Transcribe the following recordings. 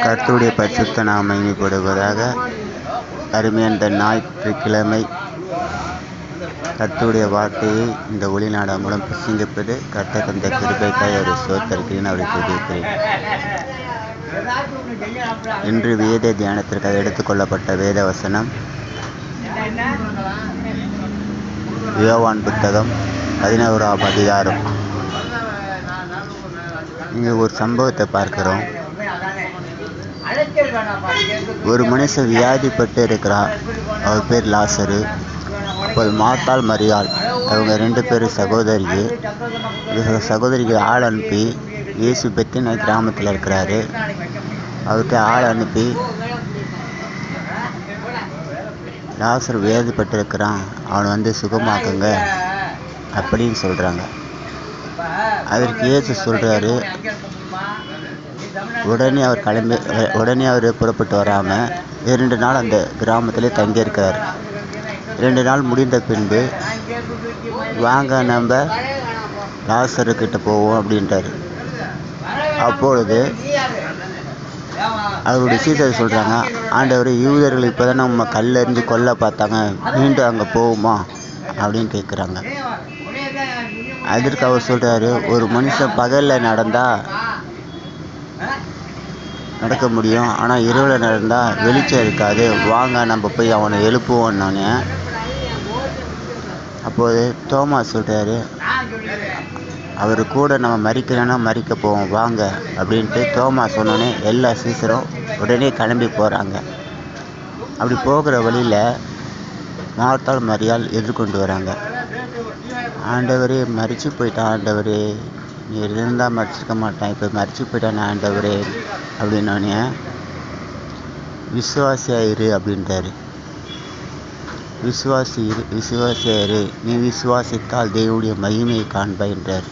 கர்த்தருடைய பரிசுத்த நாமம் மகிமைப்படுவதாக. அருமையான இந்த ஞாயிற்றுக்கிழமை கர்த்தருடைய வார்த்தையை இந்த ஒளிநாடா மூலம் பிரசங்கிப்பது கர்த்தர் தந்த கிருபைக்காய் அவரை ஸ்தோத்திரிக்கிறேன், அவரை துதிக்கிறேன். இன்று வேத தியானத்திற்காக எடுத்துக்கொள்ளப்பட்ட வேத வசனம் யோவான் புத்தகம் 11ஆம் அதிகாரம். இங்கே ஒரு சம்பவத்தை பார்க்கிறோம். ஒரு மனுஷன் வியாதிப்பட்டு இருக்கிறார். அவர் பேர் லாசரு. அப்போது மார்த்தாள் மரியாள் அவங்க 2 பேரும் சகோதரிக்கு ஆள் அனுப்பி, இயேசு பெத்தின கிராமத்தில் இருக்கிறாரு, அவருக்கு ஆள் அனுப்பி லாசர் வியாதிப்பட்டு இருக்கிறான், அவனை சுகமாக்குங்க அப்படின்னு சொல்கிறாங்க. அதற்கு இயேசு சொல்கிறாரு, உடனே அவர் புறப்பட்டு வராமல் 2 நாள் அந்த கிராமத்திலே தங்கியிருக்கிறார். 2 நாள் முடிந்த பின்பு வாங்க நம்ம லாசருக்கிட்ட போவோம் அப்படின்றார். அப்பொழுது அவருடைய சீடர்கள் சொல்கிறாங்க, ஆண்டவர், யூதர்கள் இப்போ தான் நம்ம கல்லெறிஞ்சு கொல்ல பார்த்தாங்க, மீண்டும் அங்கே போகுமா அப்படின்னு கேட்குறாங்க. அதற்கு அவர் சொல்கிறாரு, ஒரு மனுஷன் பகலில் நடக்க முடியும், ஆனால் இரவில் நடந்தால் வெளிச்சம் இருக்காது, வாங்க நம்ம போய் அவனை எழுப்புவோன்னொன்னே. அப்போது தோமா சொல்கிறாரு, அவர் கூட நம்ம மறிக்கிறோன்னா மறிக்க போவோம் வாங்க அப்படின்ட்டு தோமா சொன்னோன்னே எல்லா சீசரும் உடனே கிளம்பி போகிறாங்க. அப்படி போகிற வழியில் மார்த்தாள் மரியாள் எதிர்கொண்டு வராங்க. ஆண்டவரே, மறித்து போயிட்டான் ஆண்டவரே, நீ இருந்தால் மறிச்சிருக்க மாட்டான், இப்போ மறித்து போயிட்டான் ஆண்டவரே அப்படின்னோடனே, விசுவாசியாயிரு அப்படின்றாரு. விசுவாசியாயிரு, நீ விசுவாசித்தால் தேவனுடைய மகிமையை காண்பாய் என்றார்.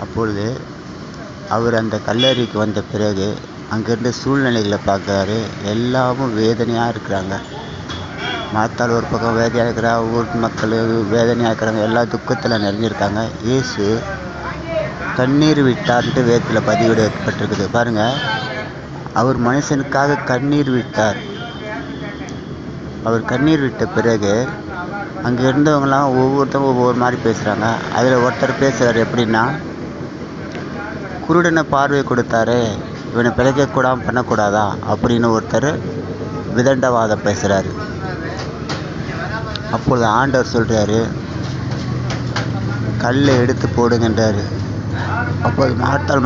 அப்பொழுது அவர் அந்த கல்லறைக்கு வந்த பிறகு அங்கேருந்து சூழ்நிலைகளை பார்க்குறாரு. எல்லாமும் வேதனையாக இருக்கிறாங்க. மார்த்தாள் ஒரு பக்கம் வேதனையாக இருக்கிறா, ஊர் மக்கள் வேதனையாக இருக்கிறாங்க, எல்லா துக்கத்தில் நிறைஞ்சிருக்காங்க. இயேசு கண்ணீர் விட்டார்ன்ட்டு வேதத்தில் பதிவிடப்பட்டிருக்குது பாருங்கள். அவர் மனுஷனுக்காக கண்ணீர் விட்டார். அவர் கண்ணீர் விட்ட பிறகு அங்கே இருந்தவங்களாம் ஒவ்வொருத்தவங்க ஒவ்வொரு மாதிரி பேசுகிறாங்க. அதில் ஒருத்தர் பேசுகிறார் எப்படின்னா, குருடனை பார்வை கொடுத்தாரு, இவனை பிழைக்கக்கூடாமல் பண்ணக்கூடாதா அப்படின்னு ஒருத்தர் விதண்டவாதம் பேசுகிறாரு. அப்பொழுது ஆண்டவர் சொல்கிறாரு, கல்லை எடுத்து போடுங்கன்றாரு. அப்போது மார்த்தாள்